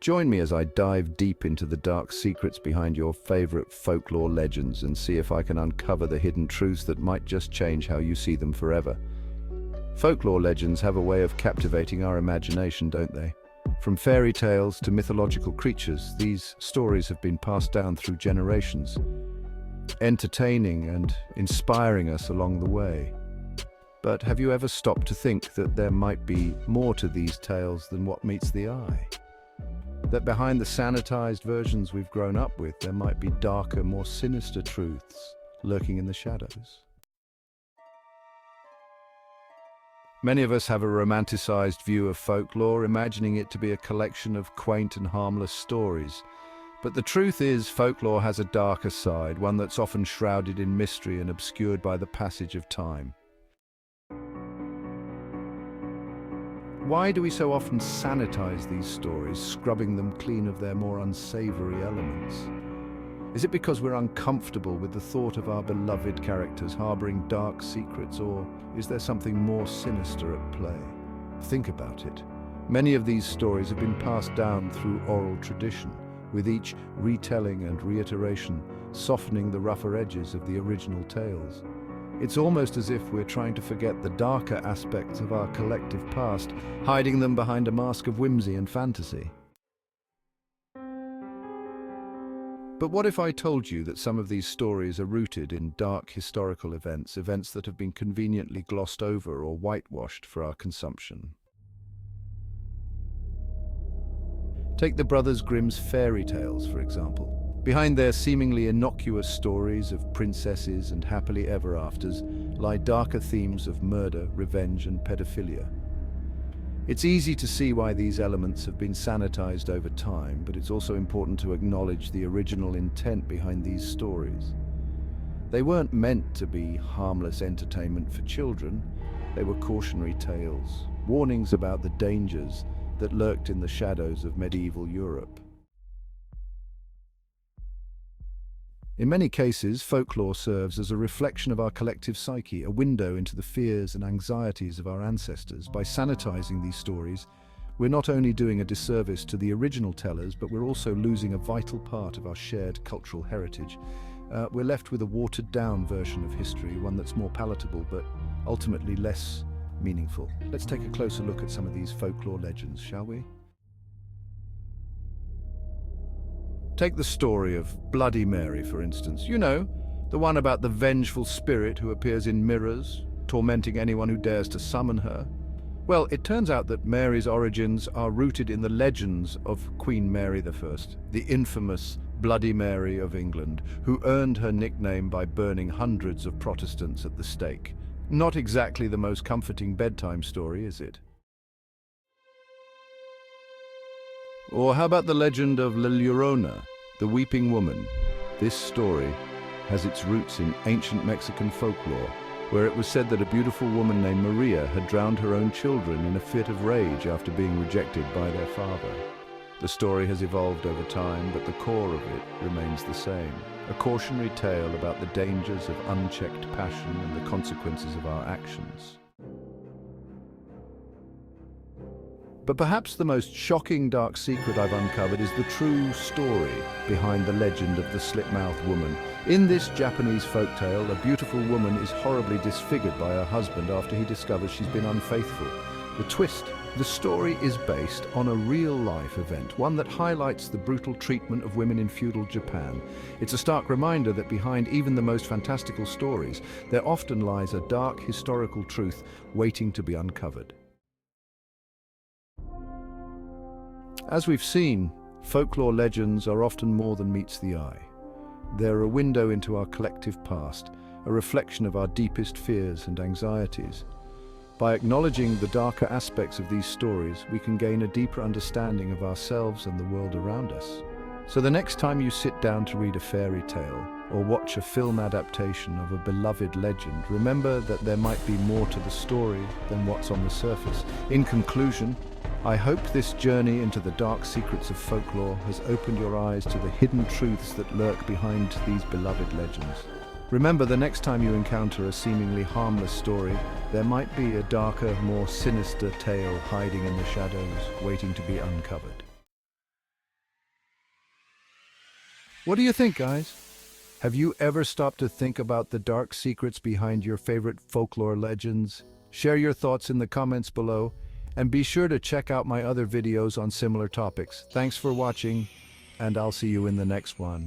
Join me as I dive deep into the dark secrets behind your favorite folklore legends and see if I can uncover the hidden truths that might just change how you see them forever. Folklore legends have a way of captivating our imagination, don't they? From fairy tales to mythological creatures, these stories have been passed down through generations, entertaining and inspiring us along the way. But have you ever stopped to think that there might be more to these tales than what meets the eye? That behind the sanitized versions we've grown up with, there might be darker, more sinister truths lurking in the shadows? Many of us have a romanticized view of folklore, imagining it to be a collection of quaint and harmless stories. But the truth is, folklore has a darker side, one that's often shrouded in mystery and obscured by the passage of time. Why do we so often sanitize these stories, scrubbing them clean of their more unsavory elements? Is it because we're uncomfortable with the thought of our beloved characters harboring dark secrets, or is there something more sinister at play? Think about it. Many of these stories have been passed down through oral tradition, with each retelling and reiteration softening the rougher edges of the original tales. It's almost as if we're trying to forget the darker aspects of our collective past, hiding them behind a mask of whimsy and fantasy. But what if I told you that some of these stories are rooted in dark historical events that have been conveniently glossed over or whitewashed for our consumption? Take the Brothers Grimm's fairy tales, for example. Behind their seemingly innocuous stories of princesses and happily ever afters lie darker themes of murder, revenge, and pedophilia. It's easy to see why these elements have been sanitized over time, but it's also important to acknowledge the original intent behind these stories. They weren't meant to be harmless entertainment for children. They were cautionary tales, warnings about the dangers that lurked in the shadows of medieval Europe. In many cases, folklore serves as a reflection of our collective psyche, a window into the fears and anxieties of our ancestors. By sanitizing these stories, we're not only doing a disservice to the original tellers, but we're also losing a vital part of our shared cultural heritage. We're left with a watered-down version of history, one that's more palatable, but ultimately less meaningful. Let's take a closer look at some of these folklore legends, shall we? Take the story of Bloody Mary, for instance. You know, the one about the vengeful spirit who appears in mirrors, tormenting anyone who dares to summon her. Well, it turns out that Mary's origins are rooted in the legends of Queen Mary I, the infamous Bloody Mary of England, who earned her nickname by burning hundreds of Protestants at the stake. Not exactly the most comforting bedtime story, is it? Or how about the legend of La Llorona, the weeping woman? This story has its roots in ancient Mexican folklore, where it was said that a beautiful woman named Maria had drowned her own children in a fit of rage after being rejected by their father. The story has evolved over time, but the core of it remains the same. A cautionary tale about the dangers of unchecked passion and the consequences of our actions. But perhaps the most shocking dark secret I've uncovered is the true story behind the legend of the Slit-Mouthed Woman. In this Japanese folktale, a beautiful woman is horribly disfigured by her husband after he discovers she's been unfaithful. The twist: the story is based on a real-life event, one that highlights the brutal treatment of women in feudal Japan. It's a stark reminder that behind even the most fantastical stories, there often lies a dark historical truth waiting to be uncovered. As we've seen, folklore legends are often more than meets the eye. They're a window into our collective past, a reflection of our deepest fears and anxieties. By acknowledging the darker aspects of these stories, we can gain a deeper understanding of ourselves and the world around us. So the next time you sit down to read a fairy tale or watch a film adaptation of a beloved legend, remember that there might be more to the story than what's on the surface. In conclusion, I hope this journey into the dark secrets of folklore has opened your eyes to the hidden truths that lurk behind these beloved legends. Remember, the next time you encounter a seemingly harmless story, there might be a darker, more sinister tale hiding in the shadows, waiting to be uncovered. What do you think, guys? Have you ever stopped to think about the dark secrets behind your favorite folklore legends? Share your thoughts in the comments below, and be sure to check out my other videos on similar topics. Thanks for watching, and I'll see you in the next one.